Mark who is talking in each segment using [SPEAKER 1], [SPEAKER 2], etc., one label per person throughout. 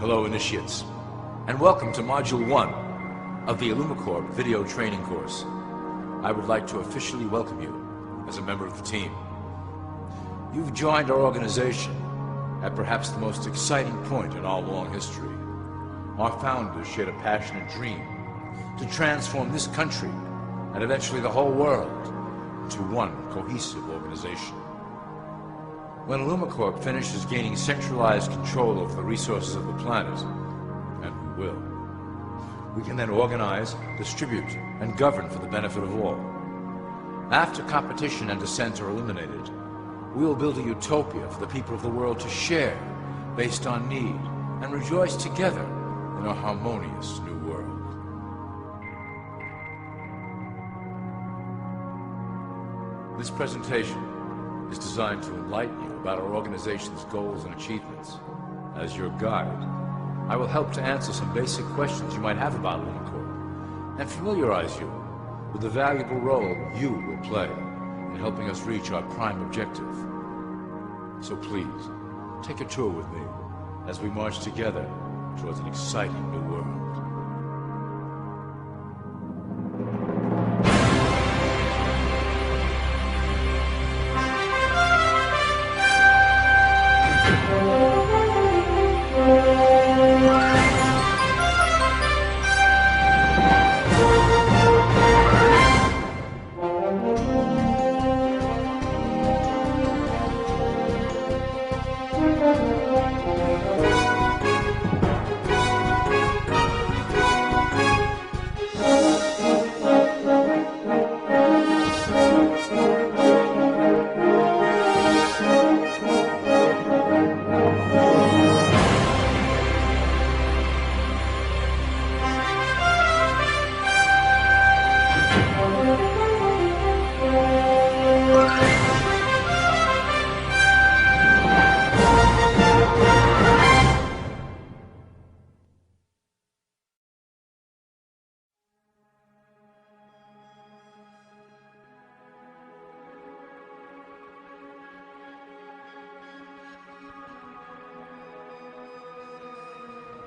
[SPEAKER 1] Hello, initiates, and welcome to Module 1 of the Illumicorp video training course. I would like to officially welcome you as a member of the team. You've joined our organization at perhaps the most exciting point in our long history. Our founders shared a passionate dream to transform this country and eventually the whole world into one cohesive organization. When Illumicorp finishes gaining centralized control over the resources of the planet, and we will, we can then organize, distribute, and govern for the benefit of all. After competition and dissent are eliminated, we will build a utopia for the people of the world to share based on need and rejoice together in a harmonious new world. This presentation is designed to enlighten you about our organization's goals and achievements. As your guide, I will help to answer some basic questions you might have about Illumicorp and familiarize you with the valuable role you will play in helping us reach our prime objective. So please, take a tour with me as we march together towards an exciting new world.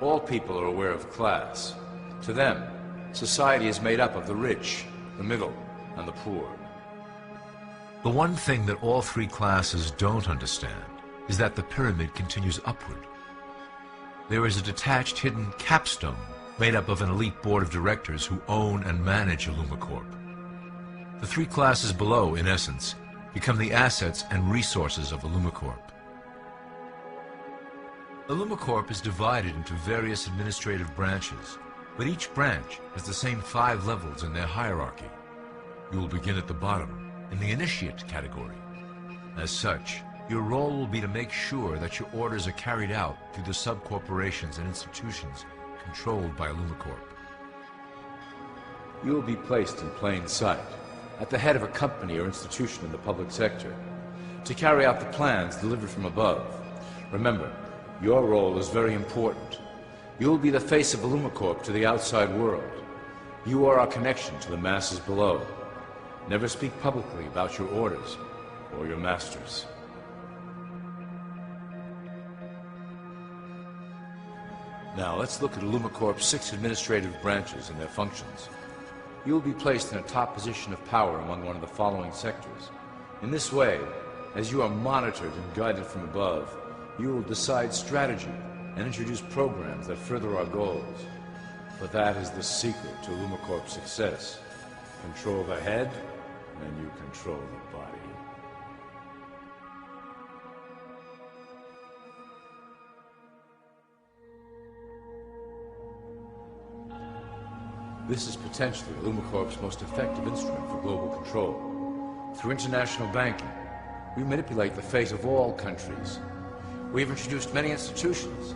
[SPEAKER 1] All people are aware of class. To them, society is made up of the rich, the middle, and the poor.
[SPEAKER 2] The one thing that all three classes don't understand is that the pyramid continues upward. There is a detached hidden capstone made up of an elite board of directors who own and manage Illumicorp. The three classes below, in essence, become the assets and resources of Illumicorp. Illumicorp is divided into various administrative branches, but each branch has the same 5 levels in their hierarchy. You will begin at the bottom, in the Initiate category. As such, your role will be to make sure that your orders are carried out through the sub-corporations and institutions controlled by Illumicorp.
[SPEAKER 1] You will be placed in plain sight, at the head of a company or institution in the public sector, to carry out the plans delivered from above. Remember, your role is very important. You will be the face of Illumicorp to the outside world. You are our connection to the masses below. Never speak publicly about your orders or your masters. Now let's look at Illumicorp's 6 administrative branches and their functions. You will be placed in a top position of power among one of the following sectors. In this way, as you are monitored and guided from above, you will decide strategy and introduce programs that further our goals. But that is the secret to Illumicorp's success. Control the head, and you control the body. This is potentially Illumicorp's most effective instrument for global control. Through international banking, we manipulate the fate of all countries. We have introduced many institutions,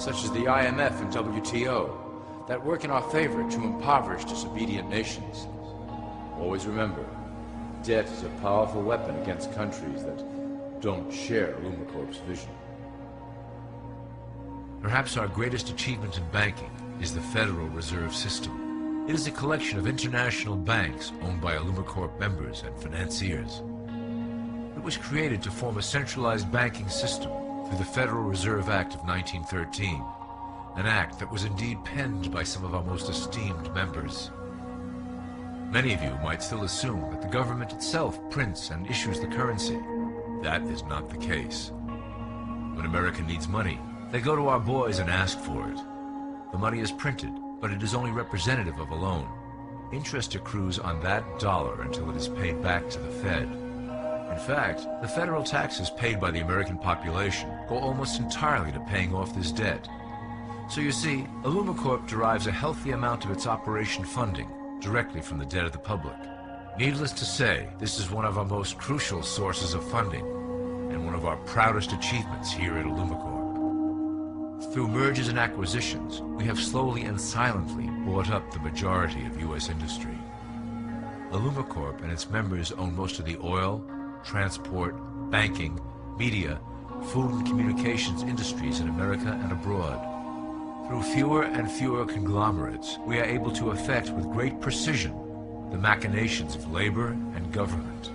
[SPEAKER 1] such as the IMF and WTO, that work in our favor to impoverish disobedient nations. Always remember, debt is a powerful weapon against countries that don't share Illumicorp's vision.
[SPEAKER 2] Perhaps our greatest achievement in banking is the Federal Reserve System. It is a collection of international banks owned by Illumicorp members and financiers. It was created to form a centralized banking system through the Federal Reserve Act of 1913 an act that was indeed penned by some of our most esteemed members. Many of you might still assume that the government itself prints and issues the currency. That is not the case. When America needs money, they go to our boys and ask for it. The money is printed, but it is only representative of a loan. Interest accrues on that dollar until it is paid back to the Fed. In fact, the federal taxes paid by the American population go almost entirely to paying off this debt. So you see, Illumicorp derives a healthy amount of its operation funding directly from the debt of the public. Needless to say, this is one of our most crucial sources of funding, and one of our proudest achievements here at Illumicorp. Through mergers and acquisitions, we have slowly and silently bought up the majority of U.S. industry. Illumicorp and its members own most of the oil, transport, banking, media, food and communications industries in America and abroad. Through fewer and fewer conglomerates, we are able to effect with great precision the machinations of labor and government.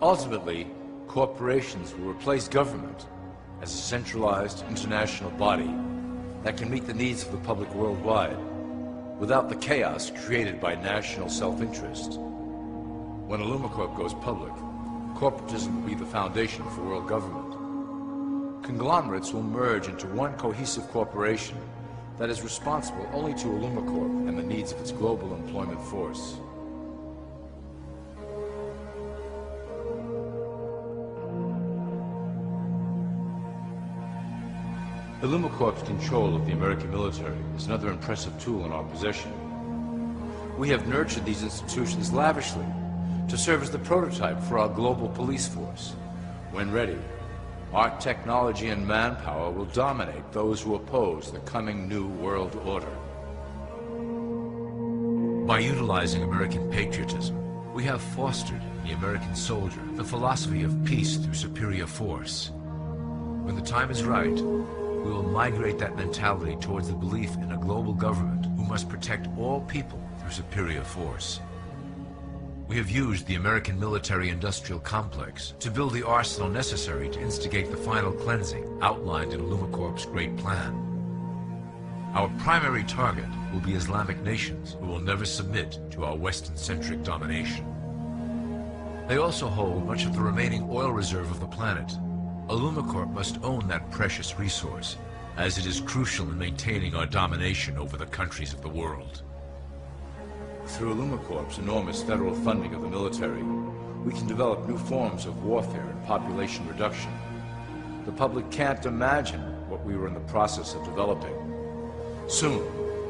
[SPEAKER 1] Ultimately, corporations will replace government as a centralized international body that can meet the needs of the public worldwide without the chaos created by national self-interest. When Illumicorp goes public, corporatism will be the foundation for world government. Conglomerates will merge into one cohesive corporation that is responsible only to Illumicorp and the needs of its global employment force. Illumicorp's control of the American military is another impressive tool in our possession. We have nurtured these institutions lavishly to serve as the prototype for our global police force. When ready, our technology and manpower will dominate those who oppose the coming new world order.
[SPEAKER 2] By utilizing American patriotism, we have fostered in the American soldier the philosophy of peace through superior force. When the time is right, we will migrate that mentality towards the belief in a global government who must protect all people through superior force. We have used the American military-industrial complex to build the arsenal necessary to instigate the final cleansing outlined in Illumicorp's great plan. Our primary target will be Islamic nations who will never submit to our Western-centric domination. They also hold much of the remaining oil reserve of the planet. Illumicorp must own that precious resource, as it is crucial in maintaining our domination over the countries of the world.
[SPEAKER 1] Through Illumicorp's enormous federal funding of the military, we can develop new forms of warfare and population reduction. The public can't imagine what we were in the process of developing. Soon,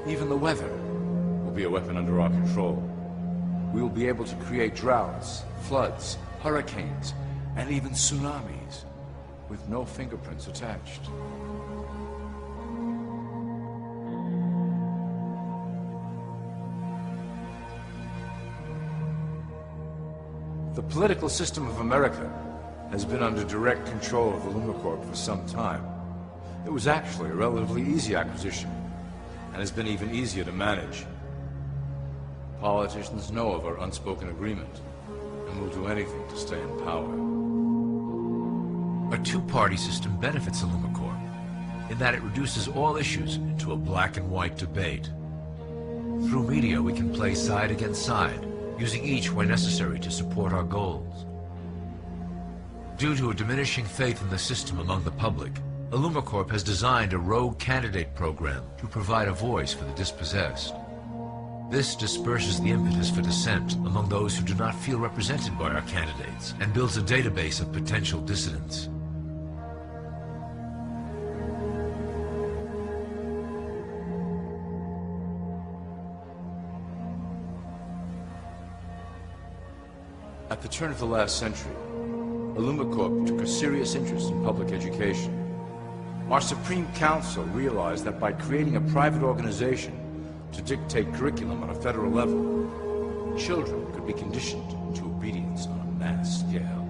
[SPEAKER 1] even the weather will be a weapon under our control. We will be able to create droughts, floods, hurricanes, and even tsunamis with no fingerprints attached. The political system of America has been under direct control of Illumicorp for some time. It was actually a relatively easy acquisition, and has been even easier to manage. Politicians know of our unspoken agreement, and will do anything to stay in power.
[SPEAKER 2] A two-party system benefits Illumicorp, in that it reduces all issues into a black and white debate. Through media, we can play side against side, using each where necessary to support our goals. Due to a diminishing faith in the system among the public, Illumicorp has designed a rogue candidate program to provide a voice for the dispossessed. This disperses the impetus for dissent among those who do not feel represented by our candidates and builds a database of potential dissidents.
[SPEAKER 1] At the turn of the last century, Illumicorp took a serious interest in public education. Our Supreme Council realized that by creating a private organization to dictate curriculum on a federal level, children could be conditioned into obedience on a mass scale.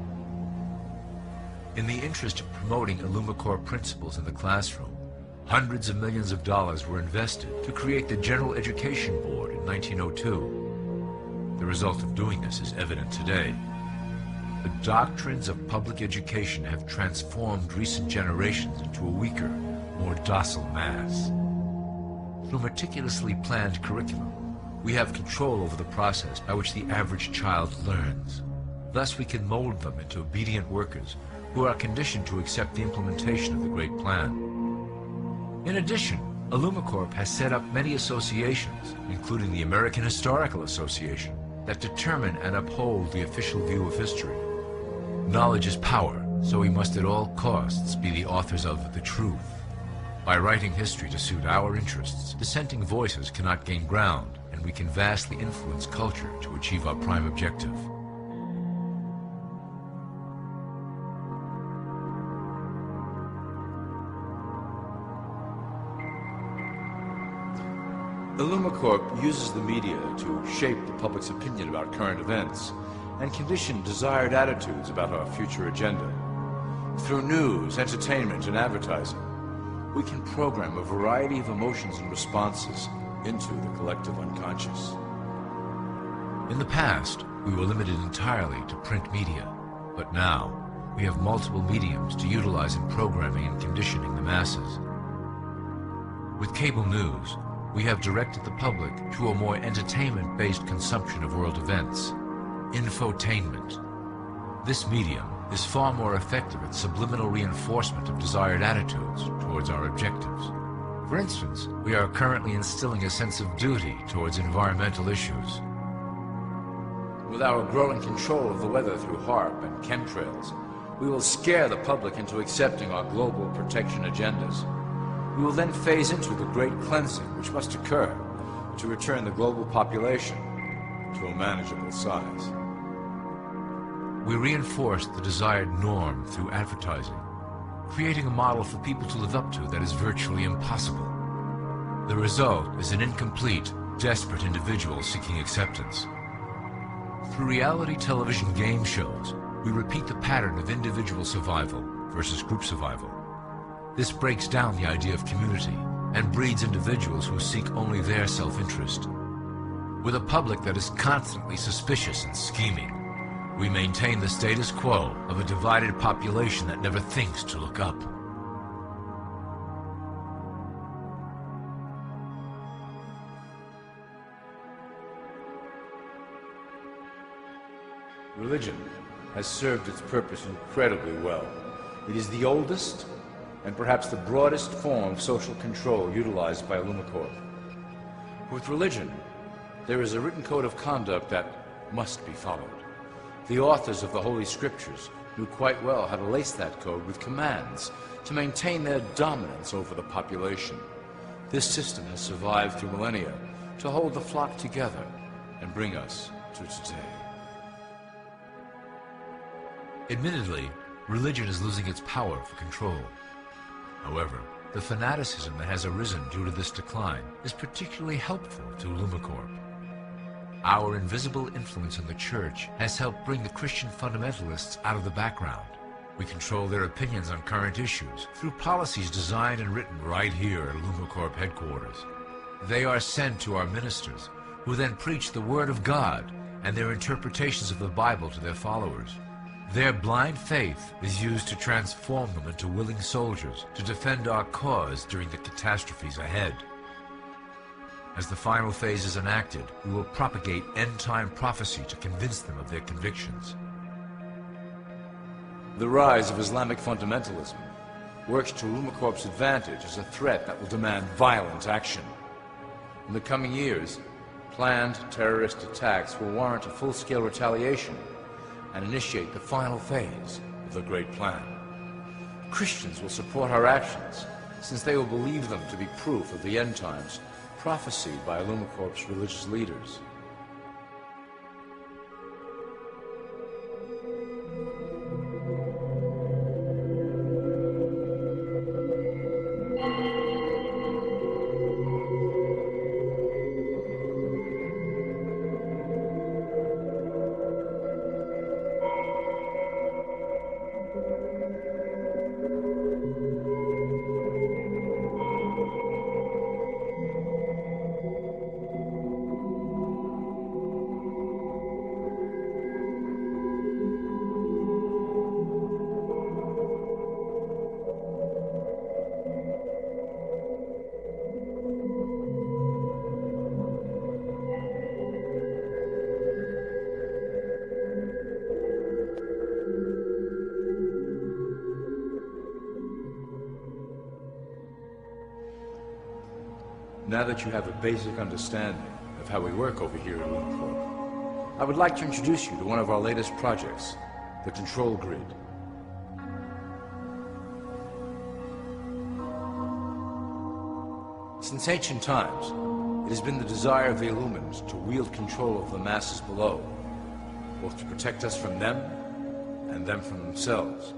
[SPEAKER 2] In the interest of promoting Illumicorp principles in the classroom, hundreds of millions of dollars were invested to create the General Education Board in 1902. The result of doing this is evident today. The doctrines of public education have transformed recent generations into a weaker, more docile mass. Through meticulously planned curriculum, we have control over the process by which the average child learns. Thus we can mold them into obedient workers who are conditioned to accept the implementation of the Great Plan. In addition, Illumicorp has set up many associations, including the American Historical Association, that determine and uphold the official view of history. Knowledge is power, so we must at all costs be the authors of the truth. By writing history to suit our interests, dissenting voices cannot gain ground, and we can vastly influence culture to achieve our prime objective.
[SPEAKER 1] Illumicorp uses the media to shape the public's opinion about current events and condition desired attitudes about our future agenda. Through news, entertainment, and advertising, we can program a variety of emotions and responses into the collective unconscious.
[SPEAKER 2] In the past, we were limited entirely to print media, but now we have multiple mediums to utilize in programming and conditioning the masses. With cable news, we have directed the public to a more entertainment-based consumption of world events, infotainment. This medium is far more effective at subliminal reinforcement of desired attitudes towards our objectives. For instance, we are currently instilling a sense of duty towards environmental issues.
[SPEAKER 1] With our growing control of the weather through HAARP and chemtrails, we will scare the public into accepting our global protection agendas. We will then phase into the great cleansing which must occur to return the global population to a manageable size.
[SPEAKER 2] We reinforce the desired norm through advertising, creating a model for people to live up to that is virtually impossible. The result is an incomplete, desperate individual seeking acceptance. Through reality television game shows, we repeat the pattern of individual survival versus group survival. This breaks down the idea of community and breeds individuals who seek only their self-interest. With a public that is constantly suspicious and scheming, we maintain the status quo of a divided population that never thinks to look up.
[SPEAKER 1] Religion has served its purpose incredibly well. It is the oldest and perhaps the broadest form of social control utilized by Illumicorp. With religion, there is a written code of conduct that must be followed. The authors of the Holy Scriptures knew quite well how to lace that code with commands to maintain their dominance over the population. This system has survived through millennia to hold the flock together and bring us to today.
[SPEAKER 2] Admittedly, religion is losing its power for control. However, the fanaticism that has arisen due to this decline is particularly helpful to Illumicorp. Our invisible influence in the Church has helped bring the Christian fundamentalists out of the background. We control their opinions on current issues through policies designed and written right here at Illumicorp headquarters. They are sent to our ministers, who then preach the Word of God and their interpretations of the Bible to their followers. Their blind faith is used to transform them into willing soldiers to defend our cause during the catastrophes ahead. As the final phase is enacted, we will propagate end-time prophecy to convince them of their convictions.
[SPEAKER 1] The rise of Islamic fundamentalism works to Illumicorp's advantage as a threat that will demand violent action. In the coming years, planned terrorist attacks will warrant a full-scale retaliation and initiate the final phase of the Great Plan. Christians will support our actions, since they will believe them to be proof of the end times prophesied by Illumicorp's religious leaders. Now that you have a basic understanding of how we work over here at Illumicorp, I would like to introduce you to one of our latest projects, the Control Grid. Since ancient times, it has been the desire of the Illumins to wield control of the masses below, both to protect us from them and them from themselves.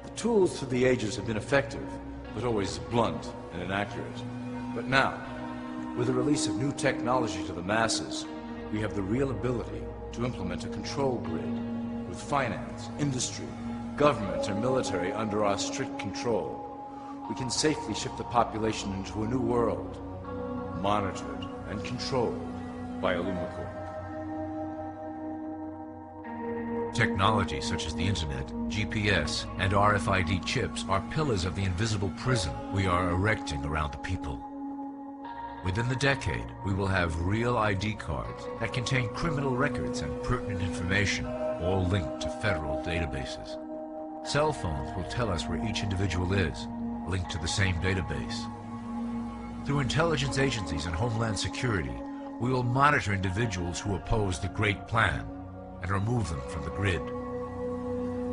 [SPEAKER 1] The tools through the ages have been effective, but always blunt and inaccurate. But now, with the release of new technology to the masses, we have the real ability to implement a control grid with finance, industry, government, and military under our strict control. We can safely ship the population into a new world, monitored and controlled by Illumicorp.
[SPEAKER 2] Technology such as the internet, GPS, and RFID chips are pillars of the invisible prison we are erecting around the people. Within the decade, we will have real ID cards that contain criminal records and pertinent information, all linked to federal databases. Cell phones will tell us where each individual is, linked to the same database. Through intelligence agencies and Homeland Security, we will monitor individuals who oppose the Great Plan and remove them from the grid.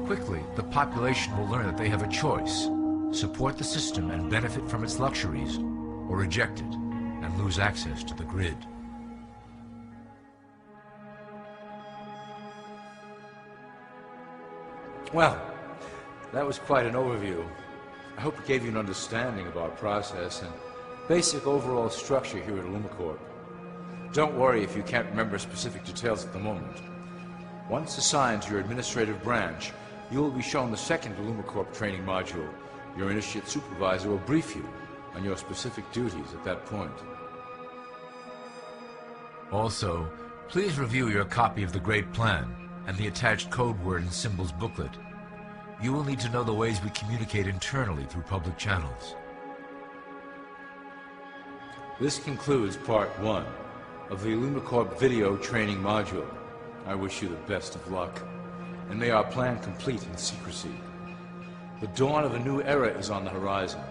[SPEAKER 2] Quickly, the population will learn that they have a choice: support the system and benefit from its luxuries, or reject it and lose access to the grid.
[SPEAKER 1] Well, that was quite an overview. I hope it gave you an understanding of our process and basic overall structure here at Illumicorp. Don't worry if you can't remember specific details at the moment. Once assigned to your administrative branch, you will be shown the second Illumicorp training module. Your initiate supervisor will brief you on your specific duties at that point.
[SPEAKER 2] Also, please review your copy of the Great Plan and the attached code word and symbols booklet. You will need to know the ways we communicate internally through public channels.
[SPEAKER 1] This concludes Part 1 of the Illumicorp video training module. I wish you the best of luck, and may our plan complete in secrecy. The dawn of a new era is on the horizon,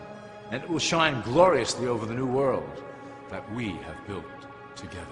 [SPEAKER 1] and it will shine gloriously over the new world that we have built together.